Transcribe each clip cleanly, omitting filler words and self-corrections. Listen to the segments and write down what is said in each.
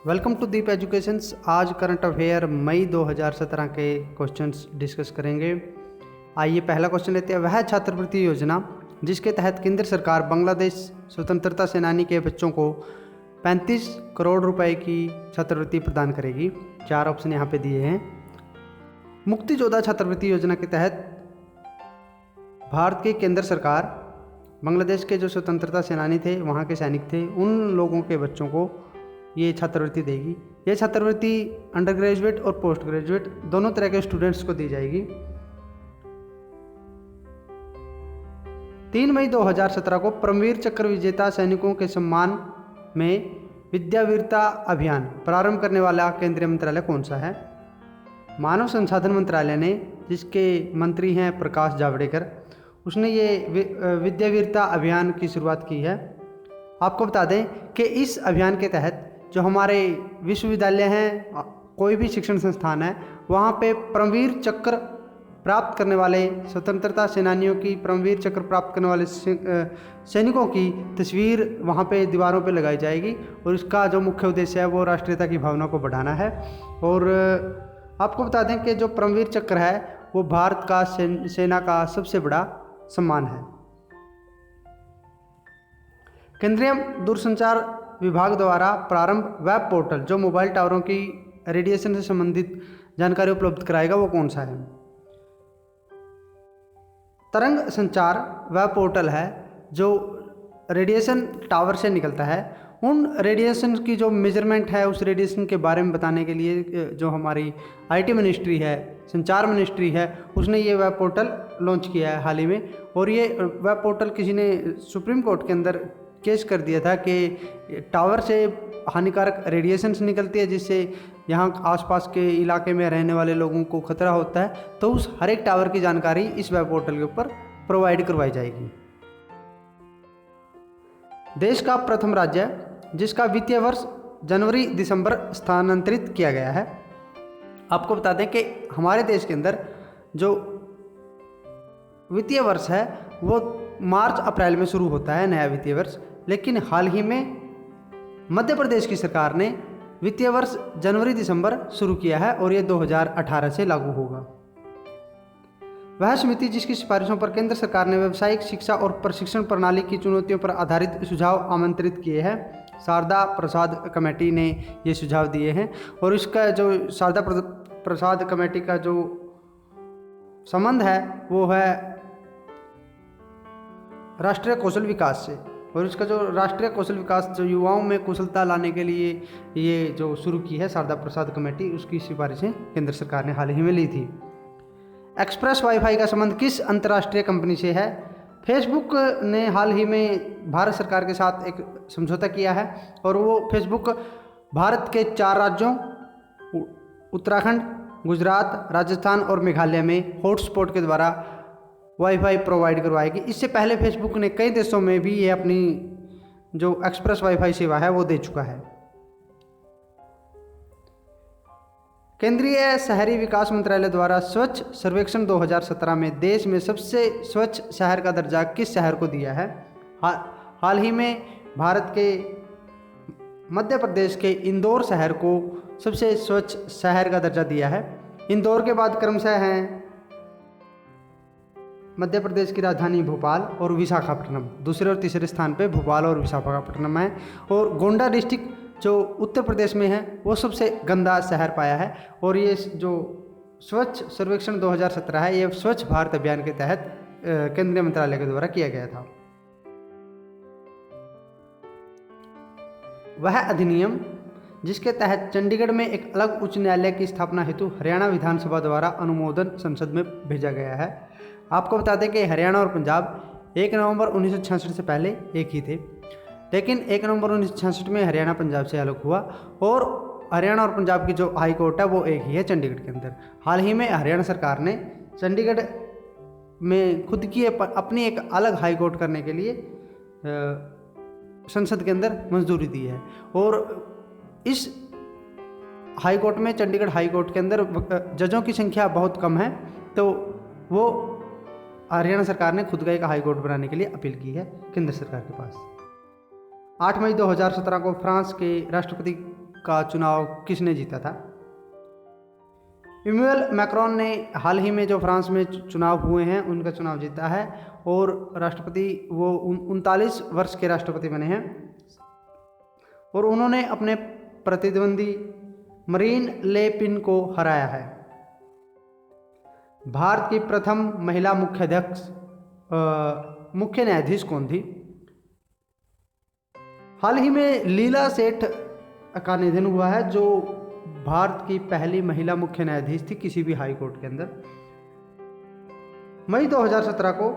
Welcome to Deep educations. आज current affair मई 2017 के क्वेश्चंस डिस्कस करेंगे। आइए पहला क्वेश्चन लेते हैं। वह छात्रवृत्ति योजना जिसके तहत केंद्र सरकार बांग्लादेश स्वतंत्रता सेनानी के बच्चों को 35 करोड़ रुपए की छात्रवृत्ति प्रदान करेगी। 4 ऑप्शन यहाँ पे दिए हैं। मुक्ति योद्धा छात्रवृत्ति योजना के तहत भारत की केंद्र सरकार बांग्लादेश के जो स्वतंत्रता सेनानी थे, वहाँ के सैनिक थे, उन लोगों के बच्चों को ये छात्रवृत्ति देगी। ये छात्रवृत्ति अंडर ग्रेजुएट और पोस्ट ग्रेजुएट दोनों तरह के स्टूडेंट्स को दी जाएगी। 3 मई 2017 को परमवीर चक्र विजेता सैनिकों के सम्मान में विद्यावीरता अभियान प्रारंभ करने वाला केंद्रीय मंत्रालय कौन सा है? मानव संसाधन मंत्रालय ने, जिसके मंत्री हैं प्रकाश जावड़ेकर, उसने ये विद्यावीरता अभियान की शुरुआत की है। आपको बता दें कि इस अभियान के तहत जो हमारे विश्वविद्यालय हैं, कोई भी शिक्षण संस्थान है, वहाँ पे परमवीर चक्र प्राप्त करने वाले स्वतंत्रता सेनानियों की, परमवीर चक्र प्राप्त करने वाले सैनिकों की तस्वीर वहाँ पे दीवारों पे लगाई जाएगी और इसका जो मुख्य उद्देश्य है वो राष्ट्रीयता की भावना को बढ़ाना है। और आपको बता दें कि जो परमवीर चक्र है वो भारत का सेना का सबसे बड़ा सम्मान है। केंद्रीय दूरसंचार विभाग द्वारा प्रारंभ वेब पोर्टल जो मोबाइल टावरों की रेडिएशन से संबंधित जानकारी उपलब्ध कराएगा वो कौन सा है? तरंग संचार वेब पोर्टल है जो रेडिएशन टावर से निकलता है। उन रेडिएशन की जो मेजरमेंट है, उस रेडिएशन के बारे में बताने के लिए जो हमारी आईटी मिनिस्ट्री है, संचार मिनिस्ट्री है, उसने ये वेब पोर्टल लॉन्च किया है हाल ही में। और ये वेब पोर्टल किसी ने सुप्रीम कोर्ट के अंदर केस कर दिया था कि टावर से हानिकारक रेडिएशंस निकलती है, जिससे यहाँ आसपास के इलाके में रहने वाले लोगों को खतरा होता है। तो उस हर एक टावर की जानकारी इस वेब पोर्टल के ऊपर प्रोवाइड करवाई जाएगी। देश का प्रथम राज्य जिसका वित्तीय वर्ष जनवरी दिसंबर स्थानांतरित किया गया है। आपको बता दें कि हमारे देश के अंदर जो वित्तीय वर्ष है वो मार्च अप्रैल में शुरू होता है, नया वित्तीय वर्ष। लेकिन हाल ही में मध्य प्रदेश की सरकार ने वित्तीय वर्ष जनवरी दिसंबर शुरू किया है और ये 2018 से लागू होगा। वह समिति जिसकी सिफारिशों पर केंद्र सरकार ने व्यावसायिक शिक्षा और प्रशिक्षण प्रणाली की चुनौतियों पर आधारित सुझाव आमंत्रित किए हैं, शारदा प्रसाद कमेटी ने ये सुझाव दिए हैं। और इसका जो शारदा प्रसाद कमेटी का जो संबंध है वो है राष्ट्रीय कौशल विकास से। और इसका जो राष्ट्रीय कौशल विकास जो युवाओं में कुशलता लाने के लिए ये जो शुरू की है शारदा प्रसाद कमेटी, उसकी सिफारिशें केंद्र सरकार ने हाल ही में ली थी। एक्सप्रेस वाईफाई का संबंध किस अंतर्राष्ट्रीय कंपनी से है? फेसबुक ने हाल ही में भारत सरकार के साथ एक समझौता किया है और वो फेसबुक भारत के 4 राज्यों उत्तराखंड, गुजरात, राजस्थान और मेघालय में हॉटस्पॉट के द्वारा वाईफाई प्रोवाइड करवाएगी। इससे पहले फेसबुक ने कई देशों में भी ये अपनी जो एक्सप्रेस वाईफाई सेवा है वो दे चुका है। केंद्रीय शहरी विकास मंत्रालय द्वारा स्वच्छ सर्वेक्षण 2017 में देश में सबसे स्वच्छ शहर का दर्जा किस शहर को दिया है? हाल ही में भारत के मध्य प्रदेश के इंदौर शहर को सबसे स्वच्छ शहर का दर्जा दिया है। इंदौर के बाद क्रमशः हैं मध्य प्रदेश की राजधानी भोपाल और विशाखापट्टनम। दूसरे और तीसरे स्थान पे भोपाल और विशाखापट्टनम है। और गोंडा डिस्ट्रिक्ट जो उत्तर प्रदेश में है वो सबसे गंदा शहर पाया है। और ये जो स्वच्छ सर्वेक्षण 2017 है ये स्वच्छ भारत अभियान के तहत केंद्रीय मंत्रालय के द्वारा किया गया था। वह अधिनियम जिसके तहत चंडीगढ़ में एक अलग उच्च न्यायालय की स्थापना हेतु हरियाणा विधानसभा द्वारा अनुमोदन संसद में भेजा गया है। आपको बता दें कि हरियाणा और पंजाब 1 नवंबर 1966 से पहले एक ही थे, लेकिन 1 नवंबर 1966 में हरियाणा पंजाब से अलग हुआ और हरियाणा और पंजाब की जो हाई कोर्ट है वो एक ही है चंडीगढ़ के अंदर। हाल ही में हरियाणा सरकार ने चंडीगढ़ में खुद की अपनी एक अलग हाई कोर्ट करने के लिए संसद के अंदर मंजूरी दी है। और इस हाई कोर्ट में, चंडीगढ़ हाई कोर्ट के अंदर जजों की संख्या बहुत कम है, तो वो हरियाणा सरकार ने खुद का एक हाई कोर्ट बनाने के लिए अपील की है केंद्र सरकार के पास। 8 मई 2017 को फ्रांस के राष्ट्रपति का चुनाव किसने जीता था? इमैनुअल मैक्रोन ने हाल ही में जो फ्रांस में चुनाव हुए हैं उनका चुनाव जीता है और राष्ट्रपति वो 39 वर्ष के राष्ट्रपति बने हैं और उन्होंने अपने प्रतिद्वंदी मरीन ले पेन को हराया है। भारत की प्रथम महिला मुख्य न्यायाधीश कौन थी? हाल ही में लीला सेठ का निधन हुआ है, जो भारत की पहली महिला मुख्य न्यायाधीश थी किसी भी हाई कोर्ट के अंदर। मई 2017 को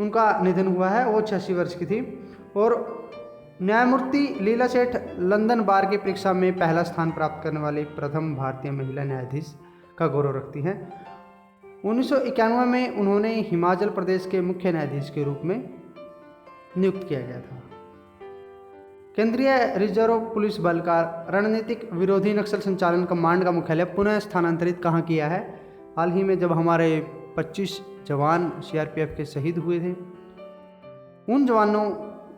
उनका निधन हुआ है, वो 86 वर्ष की थी और न्यायमूर्ति लीला सेठ लंदन बार की परीक्षा में पहला स्थान प्राप्त करने वाली प्रथम भारतीय महिला न्यायाधीश का गौरव रखती हैं। 1991 में उन्होंने हिमाचल प्रदेश के मुख्य न्यायाधीश के रूप में नियुक्त किया गया था। केंद्रीय रिजर्व पुलिस बल का रणनीतिक विरोधी नक्सल संचालन कमांड का मुख्यालय पुनः स्थानांतरित कहाँ किया है? हाल ही में जब हमारे 25 जवान सीआरपीएफ के शहीद हुए थे, उन जवानों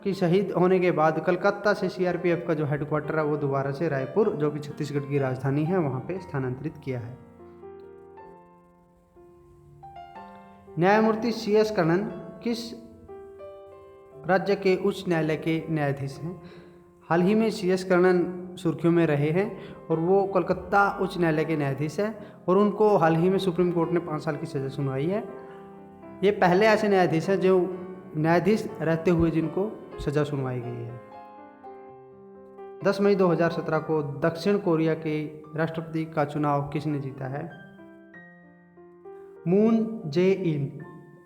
की शहीद होने के बाद कलकत्ता से सीआरपीएफ का जो हेडक्वार्टर है वो दोबारा से रायपुर, जो कि छत्तीसगढ़ की राजधानी है, वहाँ पे स्थानांतरित किया है। न्यायमूर्ति CS कन्नन किस राज्य के उच्च न्यायालय के न्यायाधीश हैं? हाल ही में CS कन्नन सुर्खियों में रहे हैं और वो कोलकाता उच्च न्यायालय के न्यायाधीश हैं और उनको हाल ही में सुप्रीम कोर्ट ने 5 साल की सज़ा सुनवाई है। ये पहले ऐसे न्यायाधीश हैं जो न्यायाधीश रहते हुए जिनको सज़ा सुनवाई गई है। 10 मई 2017 को दक्षिण कोरिया के राष्ट्रपति का चुनाव किसने जीता है? मून जे इन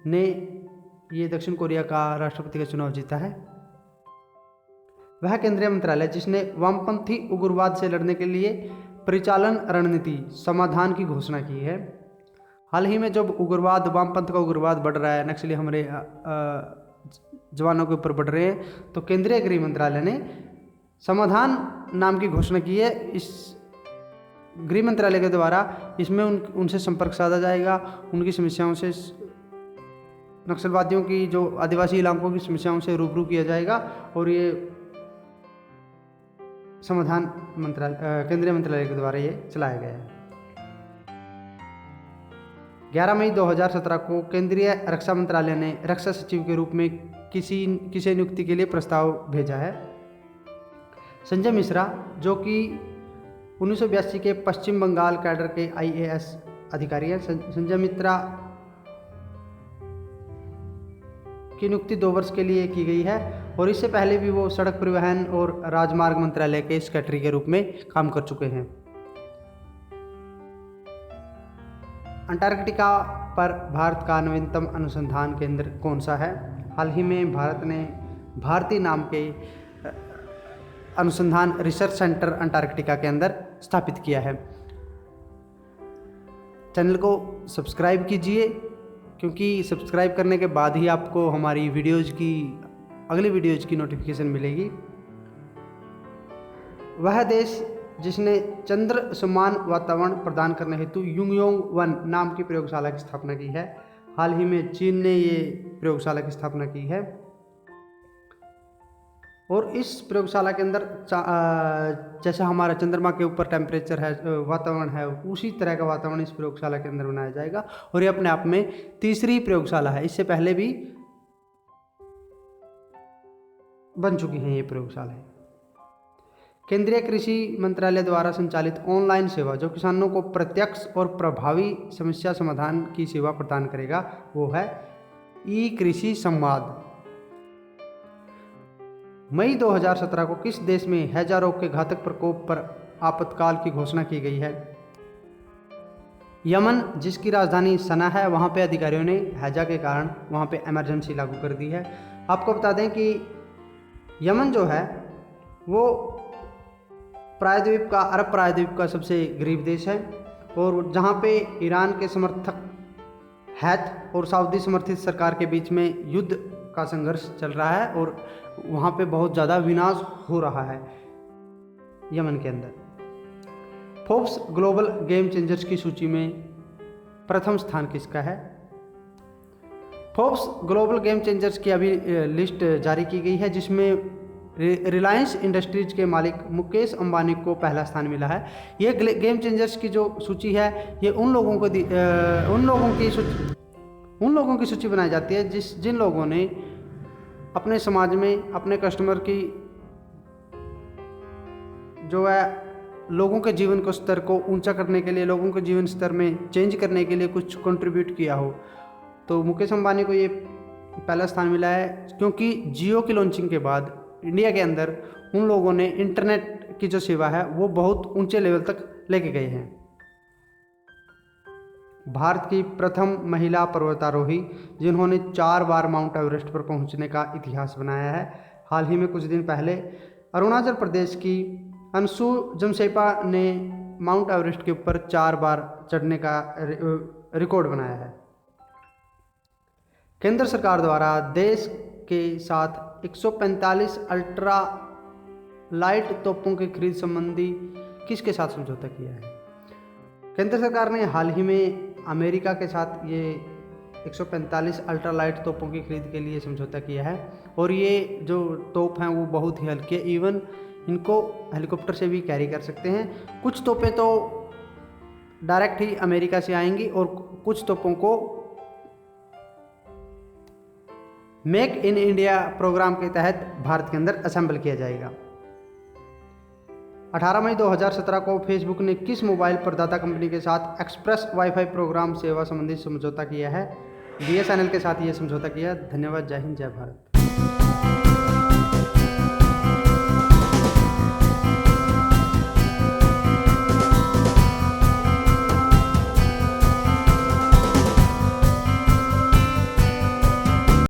ने ये दक्षिण कोरिया का राष्ट्रपति का चुनाव जीता है। वह केंद्रीय मंत्रालय जिसने वामपंथी उग्रवाद से लड़ने के लिए परिचालन रणनीति समाधान की घोषणा की है। हाल ही में जब उग्रवाद, वामपंथ का उग्रवाद बढ़ रहा है, नक्सली हमारे जवानों के ऊपर बढ़ रहे हैं, तो केंद्रीय गृह मंत्रालय ने समाधान नाम की घोषणा की है। इस गृह मंत्रालय के द्वारा इसमें उनसे संपर्क साधा जाएगा, उनकी समस्याओं से, नक्सलवादियों की जो आदिवासी इलाकों की समस्याओं से रूबरू किया जाएगा और ये समाधान केंद्रीय मंत्रालय के द्वारा ये चलाया गया है। 11 मई 2017 को केंद्रीय रक्षा मंत्रालय ने रक्षा सचिव के रूप में किसी नियुक्ति के लिए प्रस्ताव भेजा है। संजय मिश्रा, जो कि 1982 के पश्चिम बंगाल कैडर के IAS अधिकारी हैं। संजय मिश्रा की नियुक्ति 2 वर्ष के लिए की गई है और इससे पहले भी वो सड़क परिवहन और राजमार्ग मंत्रालय के सेक्रेटरी के रूप में काम कर चुके हैं। अंटार्कटिका पर भारत का नवीनतम अनुसंधान केंद्र कौन सा है? हाल ही में भारत ने भारती नाम के अनुसंधान रिसर्च सेंटर अंटार्कटिका के अंदर स्थापित किया है। चैनल को सब्सक्राइब कीजिए, क्योंकि सब्सक्राइब करने के बाद ही आपको हमारी अगली वीडियोज़ की नोटिफिकेशन मिलेगी। वह देश जिसने चंद्र समान वातावरण प्रदान करने हेतु युंगयोंग-1 नाम की प्रयोगशाला की स्थापना की है। हाल ही में चीन ने ये प्रयोगशाला की स्थापना की है और इस प्रयोगशाला के अंदर जैसा हमारा चंद्रमा के ऊपर टेम्परेचर है, वातावरण है, उसी तरह का वातावरण इस प्रयोगशाला के अंदर बनाया जाएगा और ये अपने आप में तीसरी प्रयोगशाला है। इससे पहले भी बन चुकी हैं ये प्रयोगशालाएं। केंद्रीय कृषि मंत्रालय द्वारा संचालित ऑनलाइन सेवा जो किसानों को प्रत्यक्ष और प्रभावी समस्या समाधान की सेवा प्रदान करेगा, वो है ई-कृषि संवाद। मई 2017 को किस देश में हैजा रोग के घातक प्रकोप पर आपातकाल की घोषणा की गई है? यमन, जिसकी राजधानी सना है, वहाँ पे अधिकारियों ने हैजा के कारण वहाँ पे इमरजेंसी लागू कर दी है। आपको बता दें कि यमन जो है वो अरब प्रायद्वीप का सबसे गरीब देश है और जहाँ पे ईरान के समर्थक हैथ और सऊदी समर्थित सरकार के बीच में युद्ध का संघर्ष चल रहा है और वहाँ पे बहुत ज़्यादा विनाश हो रहा है यमन के अंदर। फोर्ब्स ग्लोबल गेम चेंजर्स की सूची में प्रथम स्थान किसका है? फोर्ब्स ग्लोबल गेम चेंजर्स की अभी लिस्ट जारी की गई है, जिसमें रिलायंस इंडस्ट्रीज के मालिक मुकेश अंबानी को पहला स्थान मिला है। ये गेम चेंजर्स की जो सूची है ये उन लोगों की सूची बनाई जाती है जिन लोगों ने अपने समाज में अपने कस्टमर की जो है लोगों के जीवन को स्तर को ऊंचा करने के लिए, लोगों के जीवन स्तर में चेंज करने के लिए कुछ कंट्रीब्यूट किया हो। तो मुकेश अंबानी को ये पहला स्थान मिला है क्योंकि जियो की लॉन्चिंग के बाद इंडिया के अंदर उन लोगों ने इंटरनेट की जो सेवा है वो बहुत ऊंचे लेवल तक लेके गए हैं। भारत की प्रथम महिला पर्वतारोही जिन्होंने 4 बार माउंट एवरेस्ट पर पहुंचने का इतिहास बनाया है। हाल ही में कुछ दिन पहले अरुणाचल प्रदेश की अंशु जमसेपा ने माउंट एवरेस्ट के ऊपर 4 बार चढ़ने का रिकॉर्ड बनाया है। केंद्र सरकार द्वारा देश के साथ 145 अल्ट्रा लाइट तोपों की खरीद संबंधी किसके साथ समझौता किया है? केंद्र सरकार ने हाल ही में अमेरिका के साथ ये 145 अल्ट्रा लाइट तोपों की खरीद के लिए समझौता किया है और ये जो तोप हैं वो बहुत ही हल्के, इवन इनको हेलीकॉप्टर से भी कैरी कर सकते हैं। कुछ तोपें तो डायरेक्ट ही अमेरिका से आएंगी और कुछ तोपों को मेक इन इंडिया प्रोग्राम के तहत भारत के अंदर असेंबल किया जाएगा। 18 मई 2017 को फेसबुक ने किस मोबाइल प्रदाता कंपनी के साथ एक्सप्रेस वाईफाई प्रोग्राम सेवा संबंधी समझौता किया है? BSNL के साथ ये समझौता किया। धन्यवाद। जय हिंद, जय भारत।